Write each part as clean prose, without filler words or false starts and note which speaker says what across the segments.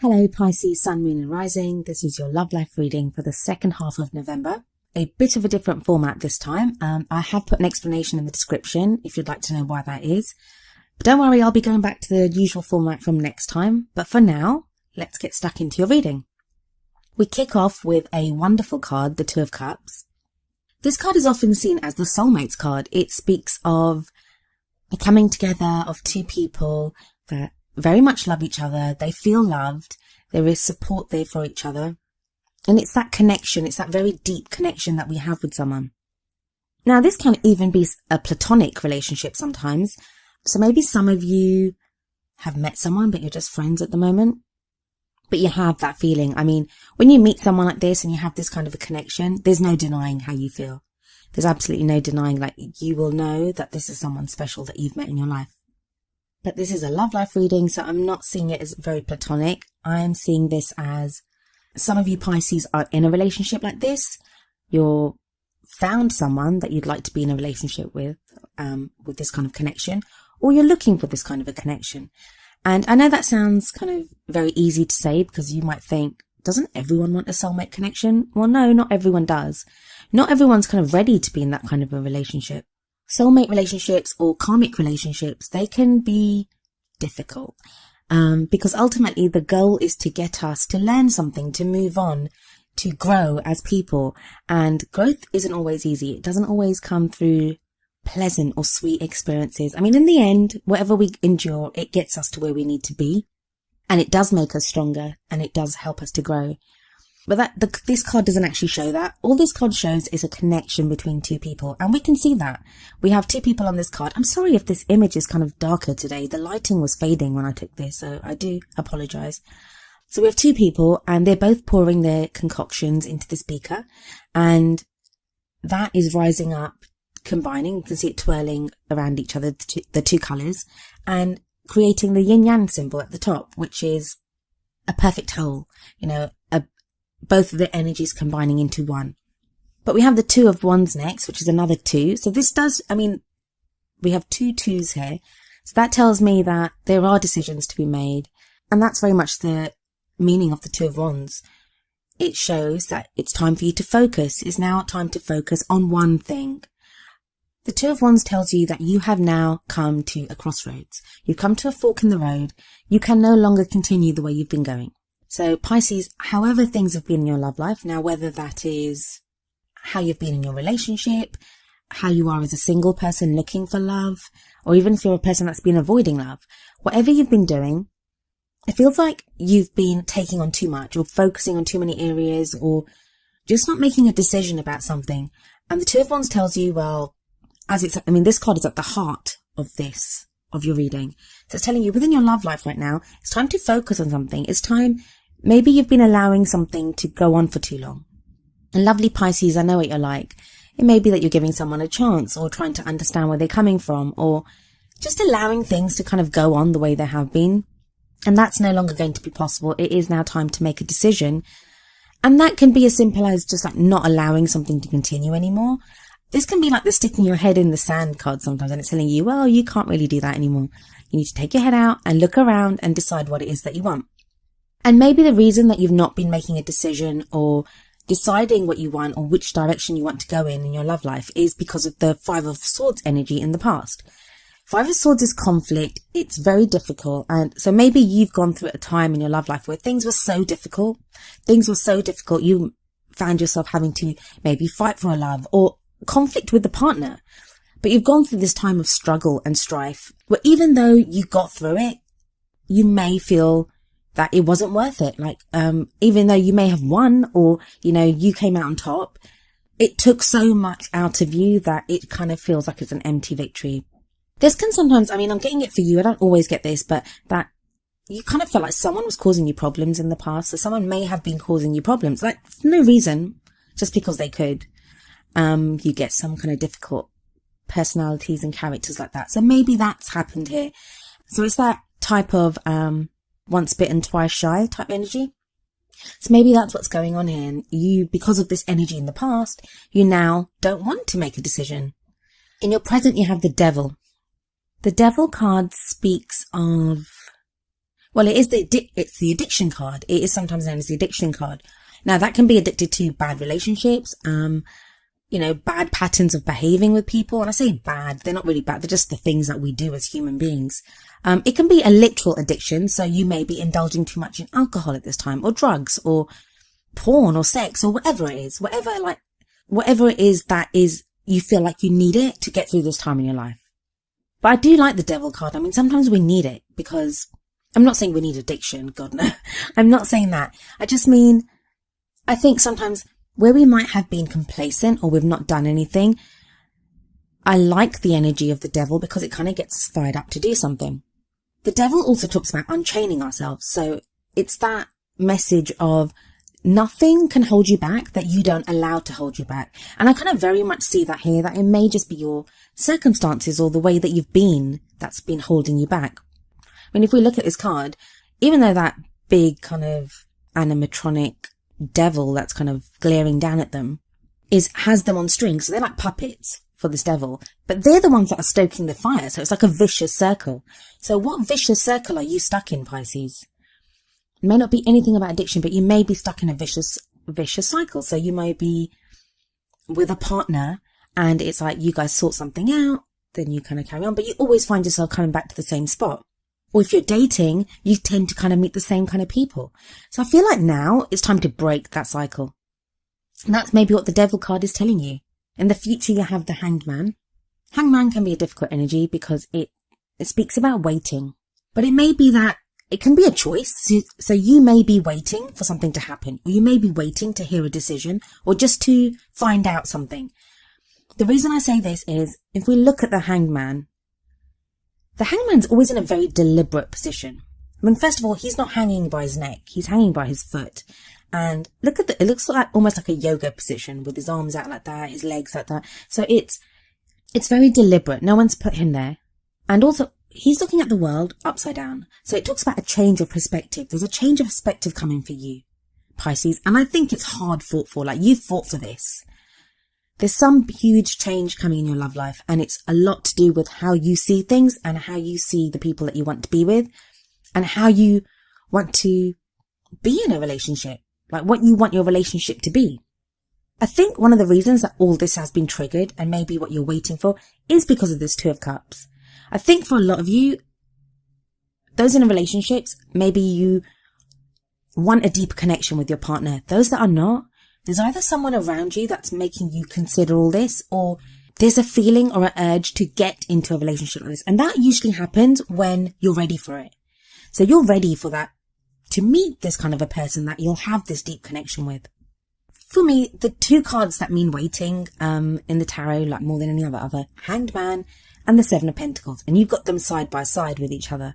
Speaker 1: Hello Pisces, Sun, Moon and Rising. This is your love life reading for the second half of November. A bit of a different format this time. I have put an explanation in the description if you'd like to know why that is. But don't worry, I'll be going back to the usual format from next time. But for now, let's get stuck into your reading. We kick off with a wonderful card, the Two of Cups. This card is often seen as the soulmates card. It speaks of a coming together of two people that very much love each other. They feel loved. There is support there for each other. And it's that connection. It's that very deep connection that we have with someone. Now, this can even be a platonic relationship sometimes. So maybe some of you have met someone, but you're just friends at the moment. But you have that feeling. I mean, when you meet someone like this and you have this kind of a connection, there's no denying how you feel. There's absolutely no denying, like, you will know that this is someone special that you've met in your life. But this is a love life reading, so I'm not seeing it as very platonic. I'm seeing this as some of you Pisces are in a relationship like this. You're found someone that you'd like to be in a relationship with this kind of connection, or you're looking for this kind of a connection. And I know that sounds kind of very easy to say because you might think, doesn't everyone want a soulmate connection? Well, no, not everyone does. Not everyone's kind of ready to be in that kind of a relationship. Soulmate relationships or karmic relationships, they can be difficult because ultimately the goal is to get us to learn something, to move on, to grow as people. And growth isn't always easy. It doesn't always come through pleasant or sweet experiences. I mean, in the end, whatever we endure, it gets us to where we need to be. And it does make us stronger and it does help us to grow. But this card doesn't actually show that. All this card shows is a connection between two people. And we can see that. We have two people on this card. I'm sorry if this image is kind of darker today. The lighting was fading when I took this, so I do apologize. So we have two people and they're both pouring their concoctions into this beaker. And that is rising up, combining. You can see it twirling around each other, the two colors, and creating the yin-yang symbol at the top, which is a perfect whole, both of the energies combining into one. But we have the Two of Wands next, which is another two. So this we have two twos here. So that tells me that there are decisions to be made. And that's very much the meaning of the Two of Wands. It shows that it's time for you to focus. It's now time to focus on one thing. The Two of Wands tells you that you have now come to a crossroads. You've come to a fork in the road. You can no longer continue the way you've been going. So Pisces, however things have been in your love life, now whether that is how you've been in your relationship, how you are as a single person looking for love, or even if you're a person that's been avoiding love, whatever you've been doing, it feels like you've been taking on too much or focusing on too many areas or just not making a decision about something. And the Two of Wands tells you, well, this card is at the heart of your reading. So it's telling you within your love life right now, it's time to focus on something. It's time, maybe you've been allowing something to go on for too long. And lovely Pisces, I know what you're like. It may be that you're giving someone a chance or trying to understand where they're coming from or just allowing things to kind of go on the way they have been. And that's no longer going to be possible. It is now time to make a decision. And that can be as simple as just like not allowing something to continue anymore. This can be like the sticking your head in the sand card sometimes, and it's telling you, well, you can't really do that anymore. You need to take your head out and look around and decide what it is that you want. And maybe the reason that you've not been making a decision or deciding what you want or which direction you want to go in your love life is because of the Five of Swords energy in the past. Five of Swords is conflict. It's very difficult. And so maybe you've gone through a time in your love life where things were so difficult. You found yourself having to maybe fight for a love or conflict with the partner, but you've gone through this time of struggle and strife where even though you got through it, you may feel that it wasn't worth it. Like, even though you may have won or, you came out on top, it took so much out of you that it kind of feels like it's an empty victory. This can sometimes, I'm getting it for you. I don't always get this, but that you kind of feel like someone was causing you problems in the past. So someone may have been causing you problems, like for no reason, just because they could. You get some kind of difficult personalities and characters like that. So maybe that's happened here. So it's that type of once bitten, twice shy type energy. So maybe that's what's going on here. And you, because of this energy in the past, you now don't want to make a decision. In your present, you have the Devil. The Devil card speaks of Well, it's the addiction card. It is sometimes known as the addiction card. Now, that can be addicted to bad relationships, bad patterns of behaving with people. And I say bad, they're not really bad. They're just the things that we do as human beings. It can be a literal addiction. So you may be indulging too much in alcohol at this time, or drugs, or porn, or sex, or whatever it is, whatever it is that is, you feel like you need it to get through this time in your life. But I do like the devil card. I mean, sometimes we need it, because I'm not saying we need addiction. God, no. I'm not saying that. I just mean, I think sometimes where we might have been complacent or we've not done anything, I like the energy of the devil because it kind of gets us fired up to do something. The devil also talks about unchaining ourselves. So it's that message of nothing can hold you back that you don't allow to hold you back. And I kind of very much see that here, that it may just be your circumstances or the way that you've been that's been holding you back. I mean, if we look at this card, even though that big kind of animatronic devil that's kind of glaring down at them has them on strings, so they're like puppets for this devil, but they're the ones that are stoking the fire. So it's like a vicious circle. So what vicious circle are you stuck in, Pisces? It may not be anything about addiction, but you may be stuck in a vicious cycle. So you may be with a partner and it's like you guys sort something out, then you kind of carry on, but you always find yourself coming back to the same spot. Or if you're dating, you tend to kind of meet the same kind of people. So I feel like now it's time to break that cycle. And that's maybe what the devil card is telling you. In the future, you have the Hanged Man. Hanged Man can be a difficult energy because it speaks about waiting. But it may be that it can be a choice. So you may be waiting for something to happen, or you may be waiting to hear a decision, or just to find out something. The reason I say this is, if we look at the Hanged Man, the hangman's always in a very deliberate position. I mean, first of all, he's not hanging by his neck. He's hanging by his foot. And it looks like almost like a yoga position with his arms out like that, his legs like that. So it's very deliberate. No one's put him there. And also, he's looking at the world upside down. So it talks about a change of perspective. There's a change of perspective coming for you, Pisces. And I think it's hard fought for. Like, you fought for this. There's some huge change coming in your love life, and it's a lot to do with how you see things and how you see the people that you want to be with and how you want to be in a relationship, like what you want your relationship to be. I think one of the reasons that all this has been triggered, and maybe what you're waiting for, is because of this Two of Cups. I think for a lot of you, those in relationships, maybe you want a deeper connection with your partner. Those that are not, there's either someone around you that's making you consider all this, or there's a feeling or an urge to get into a relationship like this. And that usually happens when you're ready for it. So you're ready for that, to meet this kind of a person that you'll have this deep connection with. For me, the two cards that mean waiting in the tarot, like more than any other, Hanged Man and the Seven of Pentacles. And you've got them side by side with each other.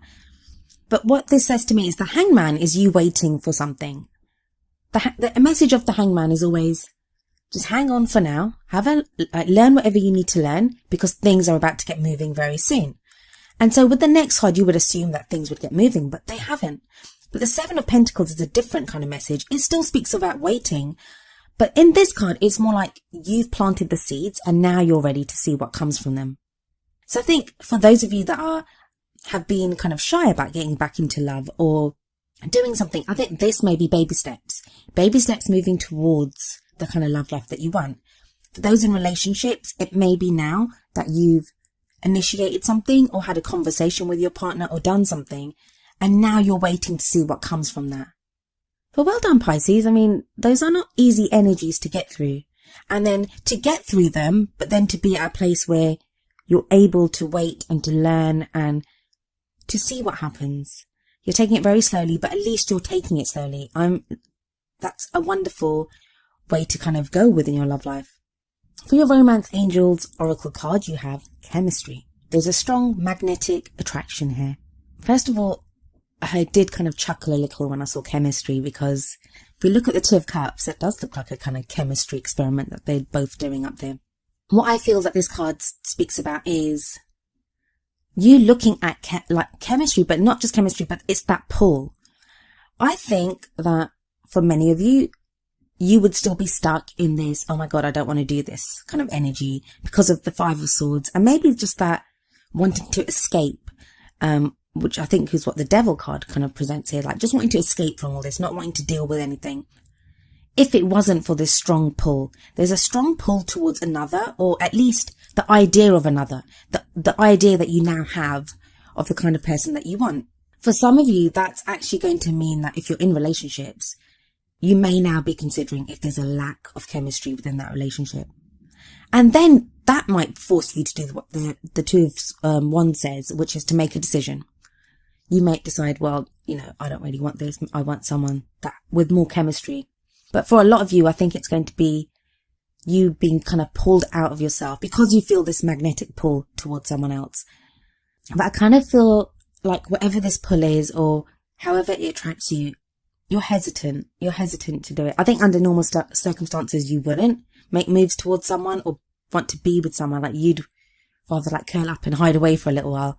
Speaker 1: But what this says to me is the Hanged Man is you waiting for something. The message of the Hanged Man is always, just hang on for now, learn whatever you need to learn, because things are about to get moving very soon. And so with the next card, you would assume that things would get moving, but they haven't. But the Seven of Pentacles is a different kind of message. It still speaks about waiting, but in this card, it's more like you've planted the seeds and now you're ready to see what comes from them. So I think for those of you that have been kind of shy about getting back into love or doing something, I think this may be baby steps moving towards the kind of love life that you want. For those in relationships, it may be now that you've initiated something or had a conversation with your partner or done something, and now you're waiting to see what comes from that. But well done, Pisces. I mean, those are not easy energies to get through. And then to get through them, but then to be at a place where you're able to wait and to learn and to see what happens. You're taking it very slowly, but at least you're taking it slowly. That's a wonderful way to kind of go within your love life. For your Romance Angels Oracle card, you have chemistry. There's a strong magnetic attraction here. First of all, I did kind of chuckle a little when I saw chemistry, because if we look at the Two of Cups, it does look like a kind of chemistry experiment that they're both doing up there. What I feel that this card speaks about is you looking at chemistry, but not just chemistry, but it's that pull. I think that for many of you, you would still be stuck in this, oh my God, I don't want to do this kind of energy because of the Five of Swords, and maybe just that wanting to escape, which I think is what the Devil card kind of presents here, like just wanting to escape from all this, not wanting to deal with anything. If it wasn't for this strong pull, there's a strong pull towards another, or at least the idea of another, the idea that you now have of the kind of person that you want. For some of you, that's actually going to mean that if you're in relationships, you may now be considering if there's a lack of chemistry within that relationship. And then that might force you to do what the Two of Wands says, which is to make a decision. You might decide, well, I don't really want this. I want someone that with more chemistry. But for a lot of you, I think it's going to be you being kind of pulled out of yourself because you feel this magnetic pull towards someone else. But I kind of feel like whatever this pull is, or however it attracts you, you're hesitant. You're hesitant to do it. I think under normal circumstances, you wouldn't make moves towards someone or want to be with someone. Like you'd rather like curl up and hide away for a little while.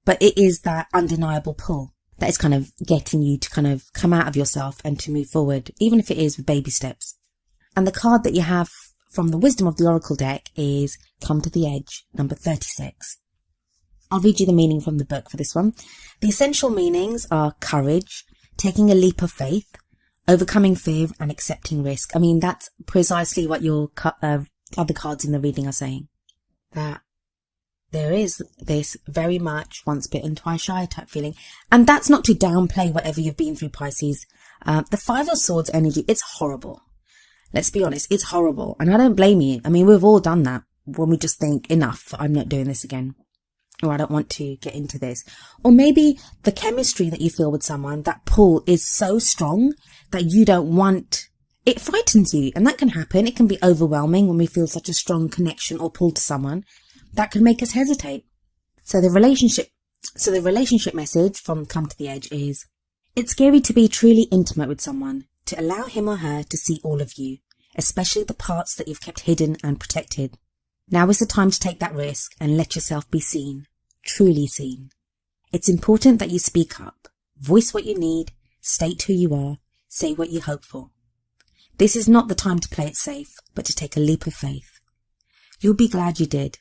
Speaker 1: But it is that undeniable pull that is kind of getting you to kind of come out of yourself and to move forward, even if it is with baby steps. And the card that you have from the Wisdom of the Oracle deck is Come to the Edge, number 36. I'll read you the meaning from the book for this one. The essential meanings are courage, taking a leap of faith, overcoming fear, and accepting risk. I mean, that's precisely what your other cards in the reading are saying. That there is this very much once bitten, twice shy type feeling. And that's not to downplay whatever you've been through, Pisces. The Five of Swords energy, it's horrible. Let's be honest, it's horrible. And I don't blame you. I mean, we've all done that when we just think, enough, I'm not doing this again. Or I don't want to get into this. Or maybe the chemistry that you feel with someone, that pull is so strong that you don't want, it frightens you. And that can happen. It can be overwhelming when we feel such a strong connection or pull to someone. That can make us hesitate. So the relationship message from Come to the Edge is, it's scary to be truly intimate with someone, to allow him or her to see all of you, especially the parts that you've kept hidden and protected. Now is the time to take that risk and let yourself be seen, truly seen. It's important that you speak up, voice what you need, state who you are, say what you hope for. This is not the time to play it safe, but to take a leap of faith. You'll be glad you did.